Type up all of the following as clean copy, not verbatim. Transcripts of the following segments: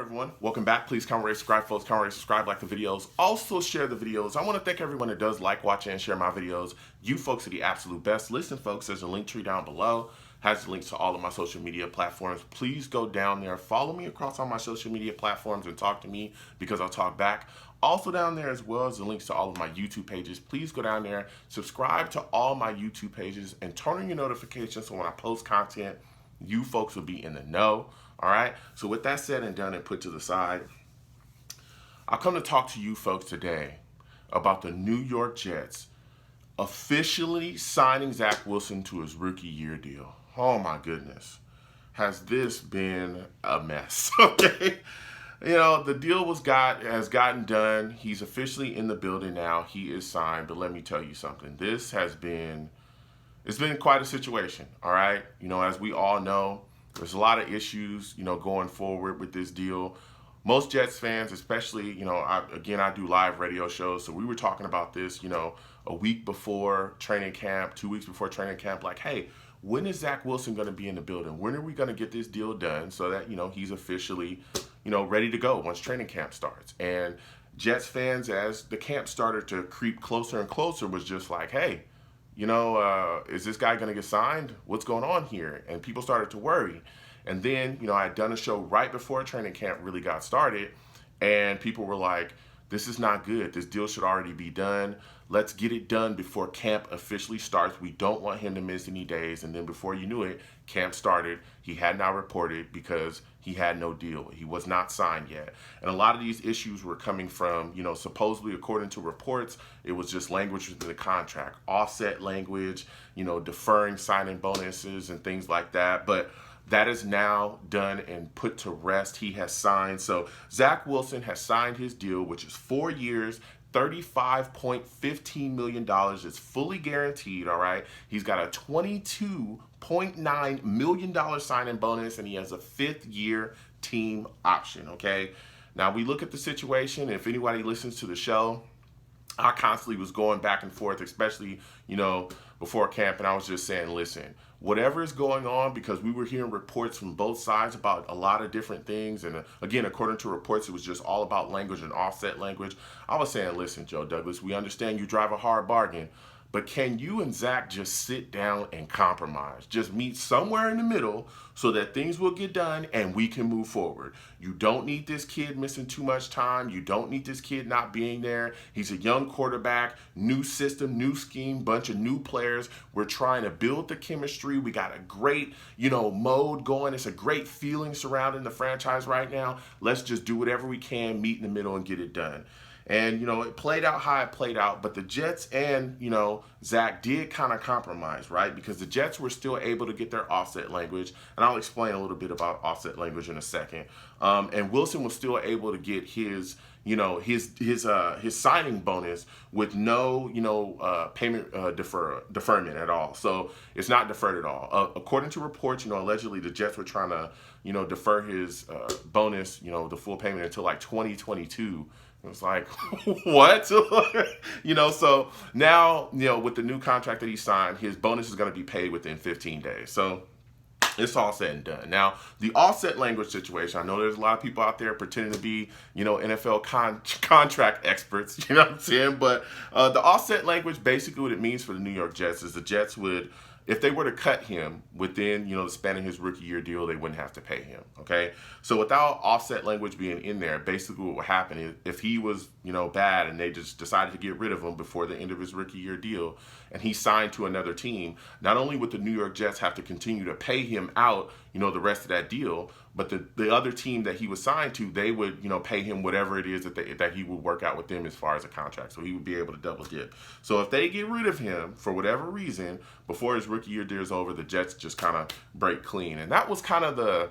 everyone? Welcome back. Please comment, rate, subscribe, folks. Comment, rate, subscribe, like the videos. Also share the videos. I want to thank everyone that does like, watch, and share my videos. You folks are the absolute best. Listen, folks, there's a link tree down below. Has the links to all of my social media platforms. Please go down there. Follow me across all my social media platforms and talk to me because I'll talk back. Also down there as well as the links to all of my YouTube pages. Please go down there, subscribe to all my YouTube pages, and turn on your notifications so when I post content, you folks will be in the know. All right, so with that said and done and put to the side, I'll come to talk to you folks today about the New York Jets officially signing Zach Wilson to his rookie year deal. Oh my goodness, has this been a mess? Okay, you know, the deal has gotten done. He's officially in the building now. He is signed, but let me tell you something. It's been quite a situation. All right, you know, as we all know, there's a lot of issues, you know, going forward with this deal. Most Jets fans, especially, you know, I do live radio shows, so we were talking about this, you know, a week before training camp, 2 weeks before training camp, like, hey, when is Zach Wilson going to be in the building? When are we going to get this deal done so that, you know, he's officially, you know, ready to go once training camp starts? And Jets fans, as the camp started to creep closer and closer, was just like, hey, you know, is this guy going to get signed? What's going on here? And people started to worry. And then, you know, I had done a show right before training camp really got started, and people were like, this is not good. This deal should already be done. Let's get it done before camp officially starts. We don't want him to miss any days. And then before you knew it, camp started. He had not reported because he had no deal. He was not signed yet. And a lot of these issues were coming from, you know, supposedly according to reports, it was just language within the contract, offset language, you know, deferring signing bonuses and things like that. But that is now done and put to rest. He has signed. So Zach Wilson has signed his deal, which is 4 years, $35.15 million. It's fully guaranteed, all right? He's got a $22.9 million signing bonus, and he has a 5th-year team option, okay? Now, we look at the situation. If anybody listens to the show, I constantly was going back and forth, especially, you know, before camp, and I was just saying, listen, whatever is going on, because we were hearing reports from both sides about a lot of different things, and again, according to reports, it was just all about language and offset language. I was saying, listen, Joe Douglas, we understand you drive a hard bargain, but can you and Zach just sit down and compromise? Just meet somewhere in the middle so that things will get done and we can move forward. You don't need this kid missing too much time. You don't need this kid not being there. He's a young quarterback, new system, new scheme, bunch of new players. We're trying to build the chemistry. We got a great, you know, mode going. It's a great feeling surrounding the franchise right now. Let's just do whatever we can, meet in the middle and get it done. And, you know, it played out how it played out, but the Jets and, you know, Zach did kind of compromise, right? Because the Jets were still able to get their offset language, and I'll explain a little bit about offset language in a second. And Wilson was still able to get his, you know, his signing bonus with no, you know, payment deferment at all. So it's not deferred at all. According to reports, you know, allegedly the Jets were trying to, you know, defer his bonus, you know, the full payment until like 2022. It was like, what? You know, so now, you know, with the new contract that he signed, his bonus is going to be paid within 15 days. So it's all said and done. Now, the offset language situation, I know there's a lot of people out there pretending to be, you know, NFL contract experts, you know what I'm saying? But the offset language, basically what it means for the New York Jets is the Jets would, if they were to cut him within, you know, the span of his rookie year deal, they wouldn't have to pay him, okay? So without offset language being in there, basically what would happen is if he was, you know, bad and they just decided to get rid of him before the end of his rookie year deal and he signed to another team, not only would the New York Jets have to continue to pay him out, you know, the rest of that deal, but the other team that he was signed to, they would, you know, pay him whatever it is that he would work out with them as far as a contract. So he would be able to double dip. So if they get rid of him for whatever reason before his rookie year deal is over, the Jets just kind of break clean. And that was kind of the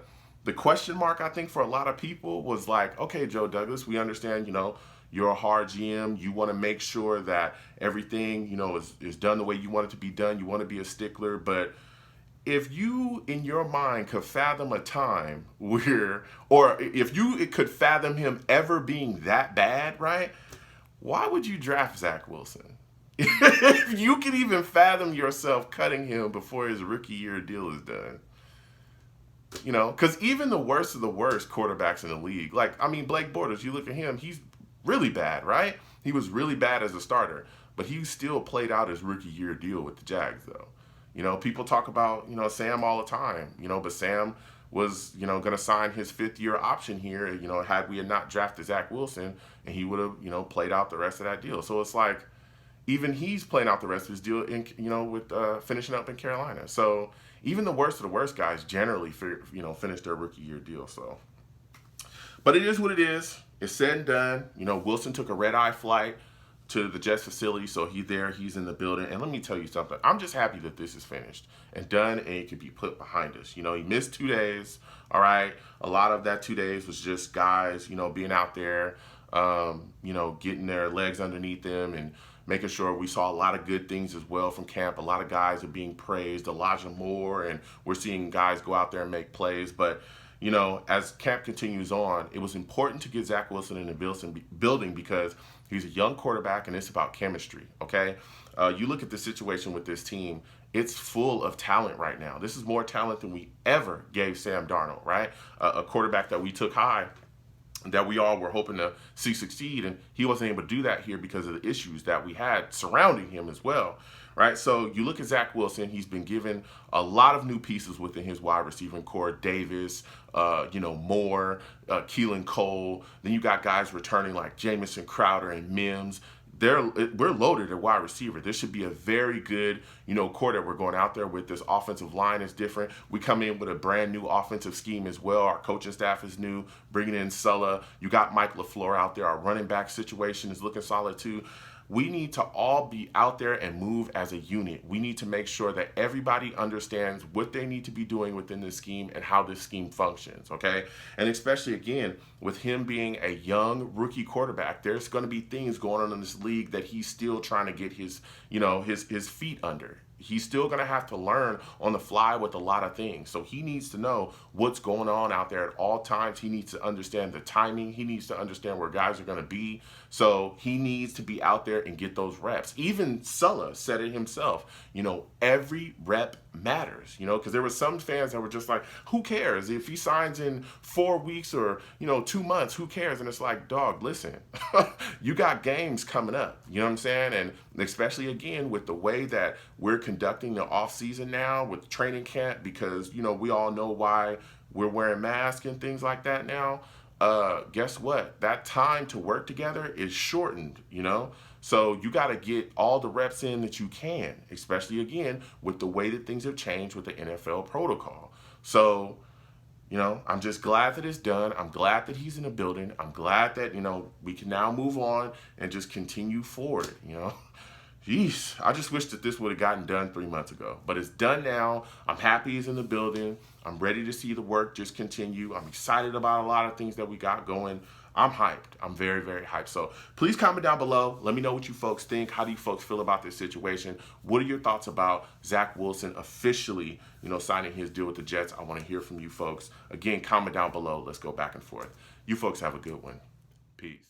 question mark, I think, for a lot of people was like, okay, Joe Douglas, we understand, you know, you're a hard GM. You want to make sure that everything, you know, is done the way you want it to be done. You want to be a stickler, but if you, in your mind, could fathom a time where, or if you could fathom him ever being that bad, right? Why would you draft Zach Wilson? If you could even fathom yourself cutting him before his rookie year deal is done, You know, because even the worst of the worst quarterbacks in the league, like, I mean, Blake Bortles, you look at him, he's really bad, right? He was really bad as a starter, but he still played out his rookie year deal with the Jags, though. You know, people talk about, you know, Sam all the time, you know, but Sam was, you know, going to sign his 5th-year option here, you know, had we had not drafted Zach Wilson, and he would have, you know, played out the rest of that deal. So it's like, even he's playing out the rest of his deal in, you know, with finishing up in Carolina. So even the worst of the worst guys generally, you know, finish their rookie year deal. So, but it is what it is. It's said and done. You know, Wilson took a red-eye flight to the Jets facility, so he's in the building. And let me tell you something. I'm just happy that this is finished and done, and it can be put behind us. You know, he missed 2 days. All right, a lot of that 2 days was just guys, you know, being out there, you know, getting their legs underneath them and making sure. We saw a lot of good things as well from camp. A lot of guys are being praised, Elijah Moore, and we're seeing guys go out there and make plays. But, you know, as camp continues on, it was important to get Zach Wilson in the building because he's a young quarterback and it's about chemistry, okay? You look at the situation with this team, it's full of talent right now. This is more talent than we ever gave Sam Darnold, right? A quarterback that we took high, that we all were hoping to see succeed, and he wasn't able to do that here because of the issues that we had surrounding him as well, right? So you look at Zach Wilson, he's been given a lot of new pieces within his wide receiving core, Davis, you know, Moore, Keelan Cole. Then you got guys returning like Jamison Crowder and Mims. We're loaded at wide receiver. This should be a very good, you know, core that we're going out there with. This offensive line is different. We come in with a brand new offensive scheme as well. Our coaching staff is new, bringing in Sulla. You got Mike LaFleur out there. Our running back situation is looking solid too. We need to all be out there and move as a unit. We need to make sure that everybody understands what they need to be doing within this scheme and how this scheme functions, okay? And especially, again, with him being a young rookie quarterback, there's going to be things going on in this league that he's still trying to get his, you know, his feet under. He's still going to have to learn on the fly with a lot of things. So he needs to know what's going on out there at all times. He needs to understand the timing. He needs to understand where guys are going to be. So he needs to be out there and get those reps. Even Sulla said it himself, you know, every rep matters, you know, because there were some fans that were just like, who cares if he signs in 4 weeks or, you know, 2 months, who cares? And it's like, dog, listen, you got games coming up, you know what I'm saying? And especially, again, with the way that we're conducting the off season now with training camp, because, you know, we all know why we're wearing masks and things like that now. Guess what? That time to work together is shortened, you know? So you got to get all the reps in that you can, especially, again, with the way that things have changed with the NFL protocol. So, you know, I'm just glad that it's done. I'm glad that he's in the building. I'm glad that, you know, we can now move on and just continue forward, you know? Jeez, I just wish that this would have gotten done 3 months ago. But it's done now. I'm happy he's in the building. I'm ready to see the work just continue. I'm excited about a lot of things that we got going. I'm hyped. I'm very, very hyped. So please comment down below. Let me know what you folks think. How do you folks feel about this situation? What are your thoughts about Zach Wilson officially, you know, signing his deal with the Jets? I want to hear from you folks. Again, comment down below. Let's go back and forth. You folks have a good one. Peace.